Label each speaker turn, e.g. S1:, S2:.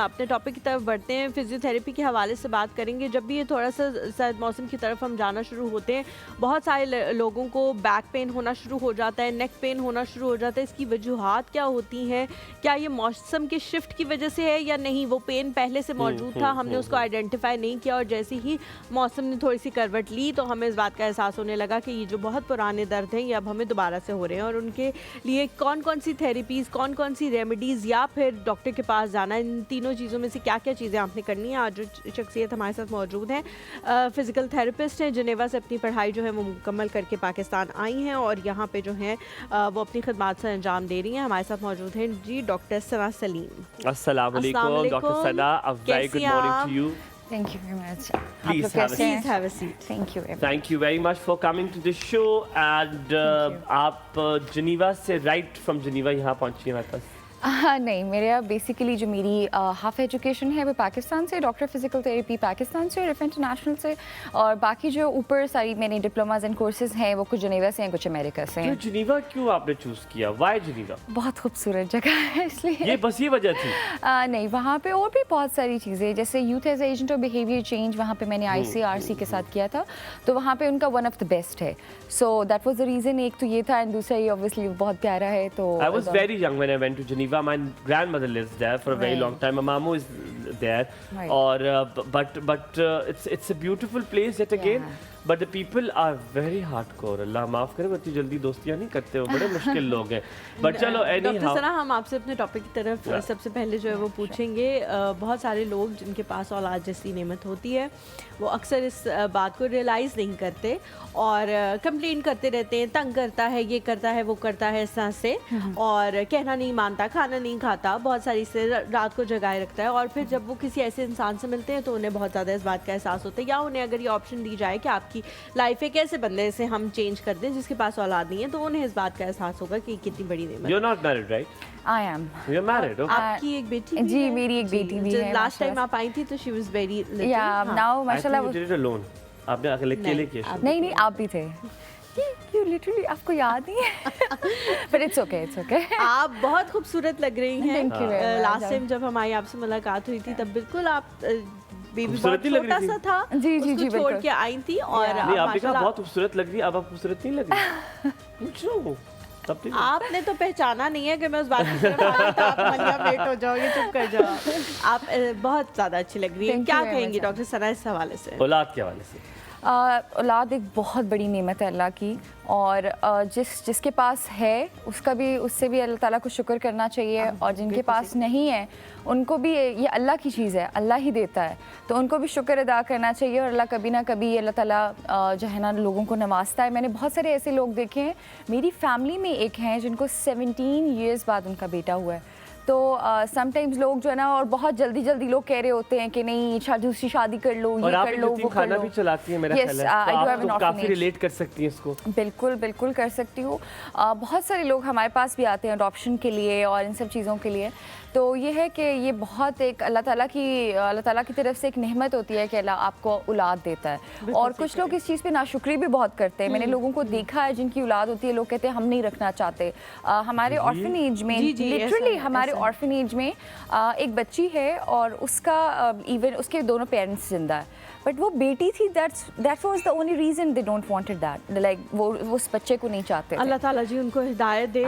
S1: अपने टॉपिक की तरफ बढ़ते हैं। फिजियोथेरेपी के हवाले से बात करेंगे। जब भी ये थोड़ा सा सर्द मौसम की तरफ हम जाना शुरू होते हैं, बहुत सारे लोगों को बैक पेन होना शुरू हो जाता है, नेक पेन होना शुरू हो जाता है। इसकी वजूहात क्या होती हैं? क्या ये मौसम के शिफ्ट की वजह से है या नहीं? वो पेन पहले से मौजूद था, हमने उसको आइडेंटिफाई नहीं किया और जैसे ही मौसम ने थोड़ी सी करवट ली तो हमें इस बात का एहसास होने लगा कि ये जो बहुत पुराने दर्द हैं ये अब हमें दोबारा से हो रहे हैं। और उनके लिए कौन कौन सी थेरेपीज़, कौन कौन सी रेमेडीज़ या फिर डॉक्टर के पास जाना, इन तीनों चीज़ों में से क्या क्या चीज़ें आपने करनी है। आज जो शख्सियत हमारे साथ मौजूद हैं, फ़िज़िकल थेरेपिस्ट हैं, जिनेवा से अपनी पढ़ाई जो है वो मुकम्मल करके पाकिस्तान आई हैं और यहाँ पे जो हैं वो अपनी खिदमात से अंजाम दे रही हैं। हमारे साथ मौजूद हैं जी डॉक्टर सना सलीम।
S2: अस्सलाम वालेकुम doctor Sana, a very good morning to you.
S3: Thank you very much.
S2: Please
S1: have a seat.
S3: Thank you.
S2: Thank you very much for coming to this show and आप जिनेवा से राइट फ्रॉम जिनेवा यहाँ पहुँची हमारे पास।
S3: नहीं, मेरा basically जो मेरी half education है वो पाकिस्तान से, डॉक्टर फिजिकल थेरेपी पाकिस्तान से, रिफ इंटरनेशनल से, और बाकी जो ऊपर सारी मैंने डिप्लोमाज एंड कोर्सेज हैं वो कुछ जिनेवा से हैं, कुछ अमेरिका से हैं।
S2: तो जिनेवा क्यों आपने चूज़ किया? Why Geneva?
S3: बहुत खूबसूरत जगह है इसलिए।
S2: ये बस ये वजह थी?
S3: नहीं, वहाँ पे और भी बहुत सारी चीज़ें, जैसे youth as agent of behaviour change, वहाँ पे मैंने ICRC के साथ किया था, तो वहाँ पे उनका वन ऑफ द बेस्ट है। So that was the reason. एक तो ये था एंड दूसरा ये ऑब्वियसली बहुत प्यारा है। तो
S2: I was very young when I went to Geneva. My grandmother lives there for a very long time. My mamu is there. Or but it's a beautiful place yet again. But the people are very hardcore. अल्लाह माफ़ करे, इतनी जल्दी दोस्तियाँ नहीं करते, वो बड़े मुश्किल लोग हैं। But चलो
S1: डॉक्टर सना, हम आपसे अपने टॉपिक की तरफ सबसे पहले जो है वो पूछेंगे। बहुत सारे लोग जिनके पास औलाद जैसी नेमत होती है वो अक्सर इस बात को रियलाइज़ नहीं करते और कंप्लेन करते रहते हैं, तंग करता है, ये करता है, वो करता है, इस तरह से, और कहना नहीं मानता, खाना नहीं खाता, बहुत सारी से रात को जगाए रखता है। और फिर जब वो किसी ऐसे इंसान से मिलते हैं तो उन्हें बहुत ज़्यादा इस बात का एहसास होता है, या उन्हें अगर ये ऑप्शन दी जाए कि आपकी लाइफ एक ऐसे बंदे से हम चेंज कर दें जिसके पास औलाद नहीं है, तो उन्हें इस बात का एहसास होगा कि कितनी बड़ी नेमत है।
S2: You're not married, right?
S3: I am.
S2: You're married, okay?
S1: आपकी एक बेटी भी
S3: जी,
S1: है?
S3: मेरी एक बेटी भी है।
S1: लास्ट टाइम आप आई थी तो she was very little.
S3: Yeah, now
S2: I
S3: माशाल्लाह।
S2: think you did it alone. आपने अकेले किया?
S3: नहीं, आप भी थे। You literally, आपको याद नहीं है? But it's okay, it's okay.
S1: आप बहुत खूबसूरत लग रही हैं।
S3: Thank you very much.
S1: Last time जब हमारी आपसे मुलाकात हुई थी तब बिल्कुल आप बेबी बहुत
S2: खूबसूरत ही लग
S1: छोटा
S2: रही
S1: सा था,
S3: जी,
S1: उसको छोड़ के आई थी और
S2: नहीं, आपने कहा
S1: माशाल्लाह
S2: बहुत खूबसूरत लग रही है, अब आप खूबसूरत नहीं लग रही। पूछो तब ठीक है।
S1: आपने तो पहचाना नहीं है कि मैं उस बात की तरफ आ रही, तो आप मलिया वेट हो जाओगे, चुप कर जाओ। आप बहुत ज़्यादा अच्छी लग रही है। क्या कहेंगी डॉक्टर सना इस हवाले से?
S2: औलाद के हवाले से
S3: औलाद एक बहुत बड़ी नेमत है अल्लाह की, और जिसके पास है उसका भी, उससे भी अल्लाह ताला को शुक्र करना चाहिए, और जिनके पास नहीं है उनको भी, ये अल्लाह की चीज़ है, अल्लाह ही देता है, तो उनको भी शुक्र अदा करना चाहिए। और अल्लाह कभी ना कभी अल्लाह ताला जो है ना लोगों को नवाजता है। मैंने बहुत सारे ऐसे लोग देखे हैं, मेरी फैमिली में एक हैं जिनको 17 ईयर्स बाद उनका बेटा हुआ है। तो समटाइम्स लोग जो है ना, और बहुत जल्दी लोग कह रहे होते हैं कि नहीं दूसरी शादी कर लो, ये कर लो, वो
S2: खाना भी चलाती है मेरा ख्याल है, तो आप काफी रिलेट कर सकती हैं इसको।
S3: बिल्कुल कर सकती हूँ। बहुत सारे लोग हमारे पास भी आते हैं अडॉप्शन के लिए और इन सब चीज़ों के लिए। तो ये है कि ये बहुत एक अल्लाह ताला की तरफ से एक नेमत होती है कि अल्लाह आपको औलाद देता है। और कुछ लोग इस चीज़ पे नाशुक्री भी बहुत करते हैं। मैंने लोगों को देखा है जिनकी औलाद होती है, लोग कहते हैं हम नहीं रखना चाहते। हमारे ऑर्फनेज में, लिटरली हमारे ऑर्फनेज में एक बच्ची है और उसका इवन उसके दोनों पेरेंट्स जिंदा है, बट वो बेटी थी। That was the only reason they don't wanted that, like वो उस बच्चे को नहीं चाहते।
S1: अल्लाह ताला जी उनको हिदायत दे।